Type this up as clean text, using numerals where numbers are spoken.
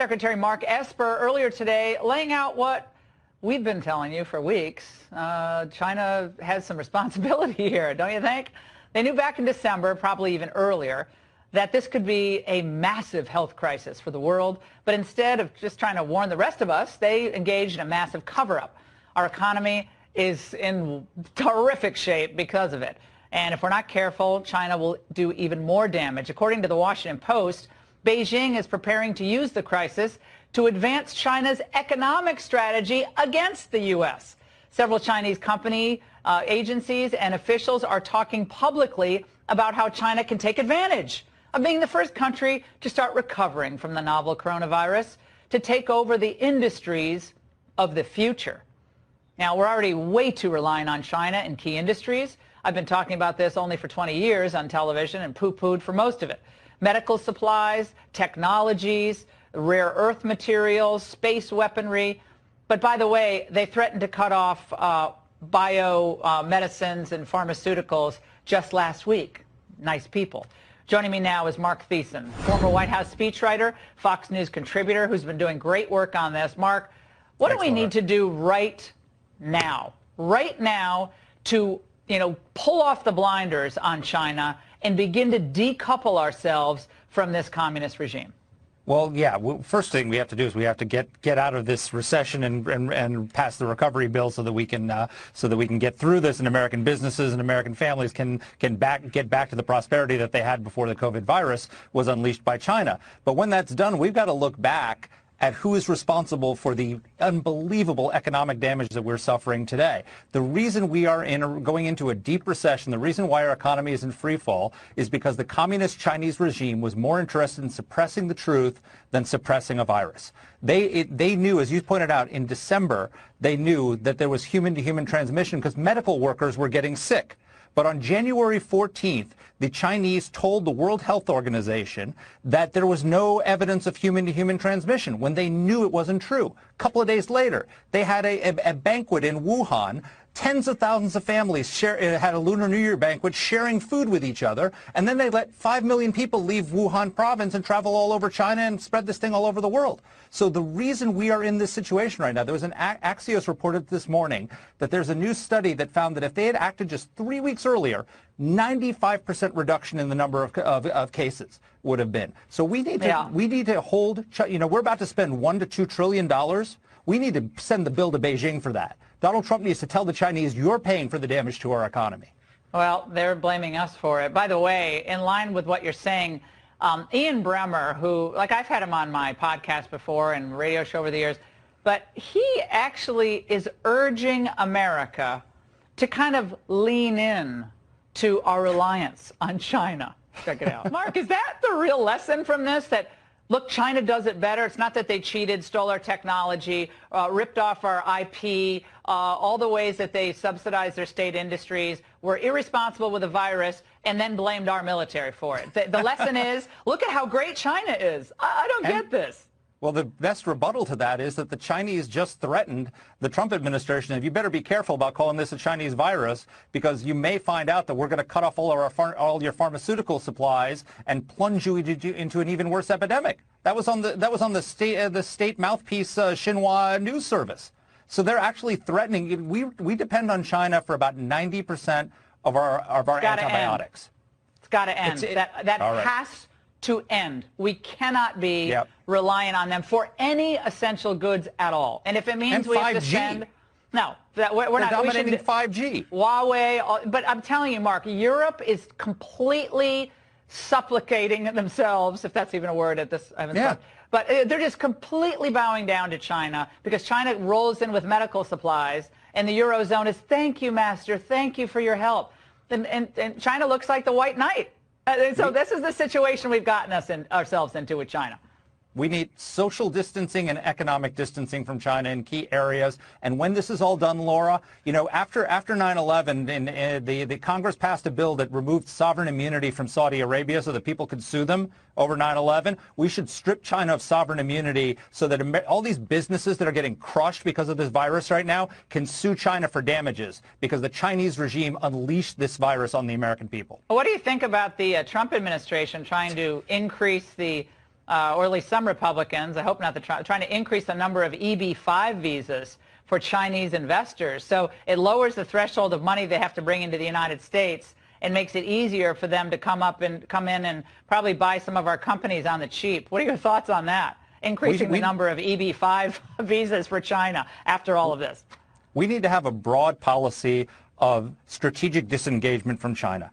Secretary Mark Esper earlier today laying out what we've been telling you for weeks. China has some responsibility here, don't you think? They knew back in December, probably even earlier, that this could be a massive health crisis for the world. But instead of just trying to warn the rest of us, they engaged in a massive cover-up. Our economy is in terrific shape because of it. And if we're not careful, China will do even more damage. According to the Washington Post, Beijing is preparing to use the crisis to advance China's economic strategy against the U.S. Several Chinese company agencies and officials are talking publicly about how China can take advantage of being the first country to start recovering from the novel coronavirus to take over the industries of the future. Now, we're already way too reliant on China in key industries. I've been talking about this only for 20 years on television and poo-pooed for most of it. Medical supplies, technologies, rare earth materials, space weaponry. But by the way, they threatened to cut off medicines and pharmaceuticals just last week. Nice people. Joining me now is Mark Thiessen, former White House speechwriter, Fox News contributor, who's been doing great work on this. Mark, what do we need to do right now to, pull off the blinders on China and begin to decouple ourselves from this communist regime? Well, yeah. First thing we have to do is we have to get out of this recession and pass the recovery bill so that we can get through this, and American businesses and American families can get back to the prosperity that they had before the COVID virus was unleashed by China. But when that's done, we've got to look back at who is responsible for the unbelievable economic damage that we're suffering today. The reason we are going into a deep recession, the reason why our economy is in free fall, is because the communist Chinese regime was more interested in suppressing the truth than suppressing a virus. They knew, as you pointed out, in December, they knew that there was human-to-human transmission because medical workers were getting sick. But on January 14th, the Chinese told the World Health Organization that there was no evidence of human-to-human transmission when they knew it wasn't true. A couple of days later, they had a banquet in Wuhan. Tens of thousands of families had a Lunar New Year banquet sharing food with each other, and then they let 5 million people leave Wuhan province and travel all over China and spread this thing all over the world. So the reason we are in this situation right now, there was an Axios reported this morning that there's a new study that found that if they had acted just 3 weeks earlier, 95% reduction in the number of cases would have been. So we need to hold, we're about to spend $1 to $2 trillion. We need to send the bill to Beijing for that. Donald Trump needs to tell the Chinese, you're paying for the damage to our economy. Well, they're blaming us for it. By the way, in line with what you're saying, Ian Bremmer, who, I've had him on my podcast before and radio show over the years, but he actually is urging America to kind of lean in to our reliance on China. Check it out. Mark, is that the real lesson from this? That, look, China does it better. It's not that they cheated, stole our technology, ripped off our IP, all the ways that they subsidized their state industries, were irresponsible with the virus, and then blamed our military for it. The lesson is, look at how great China is. I don't get this. Well, the best rebuttal to that is that the Chinese just threatened the Trump administration. And you better be careful about calling this a Chinese virus, because you may find out that we're going to cut off all your pharmaceutical supplies and plunge you into an even worse epidemic. That was on the state mouthpiece Xinhua news service. So they're actually threatening. We depend on China for about 90% of our antibiotics. It's got to end. That has to end. We cannot be reliant on them for any essential goods at all. And if it means we have to send, no, we're not dominating 5G. Huawei, but I'm telling you, Mark, Europe is completely supplicating themselves, if that's even a word at this. But they're just completely bowing down to China because China rolls in with medical supplies, and the Eurozone is, thank you, master, thank you for your help. And China looks like the white knight. So this is the situation we've gotten ourselves into with China. We need social distancing and economic distancing from China in key areas. And when this is all done, Laura, after 9/11, the Congress passed a bill that removed sovereign immunity from Saudi Arabia so that people could sue them over 9/11. We should strip China of sovereign immunity so that all these businesses that are getting crushed because of this virus right now can sue China for damages because the Chinese regime unleashed this virus on the American people. What do you think about the Trump administration trying to increase the or at least some Republicans, I hope not, trying to increase the number of EB-5 visas for Chinese investors. So it lowers the threshold of money they have to bring into the United States and makes it easier for them to come in and probably buy some of our companies on the cheap. What are your thoughts on that? Increasing the number of EB-5 visas for China after all of this. We need to have a broad policy of strategic disengagement from China,